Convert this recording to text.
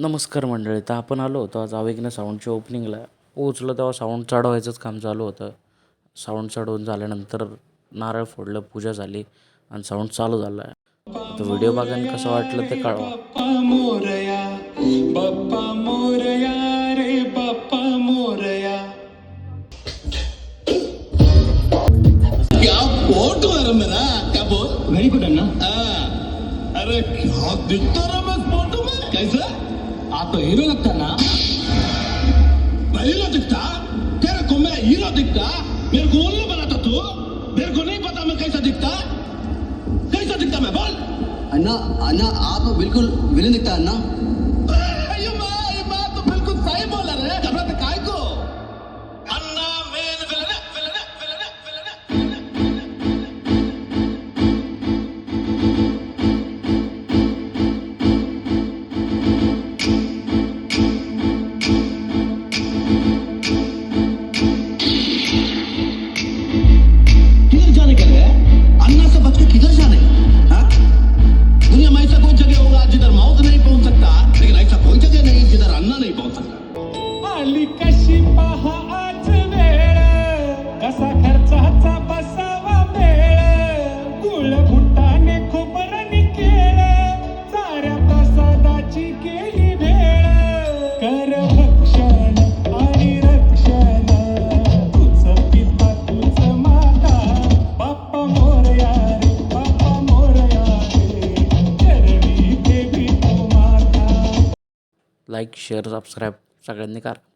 नमस्कार मंडळी. तर आपण आलो होतो आज अवेगने साऊंडच्या ओपनिंगला. पोहोचलो तेव्हा साऊंड चढवायचंच काम चालू होतं. साऊंड चढवून झाल्यानंतर नारळ फोडलं, पूजा झाली आणि साऊंड चालू झाला आहे. आता व्हिडिओ बघा आणि कसं वाटलं ते कळवा. बाप्पा मोरया, बाप्पा मोरया रे बाप्पा मोरया. क्या फोटो है मेरा, क्या बोल. व्हेरी गुड अन्ना. अरे क्या दिखता रहा मैं फोटो में. कैसा आप तो हीरो लगता ना. हीरो दिखता. तेरे को मैं हीरो दिखता. मेरे को उल्लू बनाता तू. मेरे को नहीं पता मैं कैसा दिखता. कैसा दिखता मैं बोल. अन्ना अन्ना आप बिल्कुल विलन दिखता अन्ना. ये बात तो बिल्कुल सही बोला रे. घबराते काय को. अन्ना main villain villain villain villain. किधर जाने का रे. अन्ना से बच के किधर जाने. हाँ? दुनिया में ऐसा कोई जगह होगा जिधर मौत नहीं पहुंच सकता, लेकिन ऐसा कोई जगह नहीं जिधर अन्ना नहीं पहुंच सकता. आली कशी पहा आज वेळ, कसा खर्चाचा बसावा मेळ. गुळ भुटाने खोबरणी केळ, साऱ्या प्रसादाची केली भेळ. कर भक्षण आणि रक्षण, तुझ पिता तुझ माता. बाप्पा मोरया रे बाप्पा मोरया रे, चरणी देवी तू माता. लाईक, शेअर, सबस्क्राईब सगळ्यांनी करा.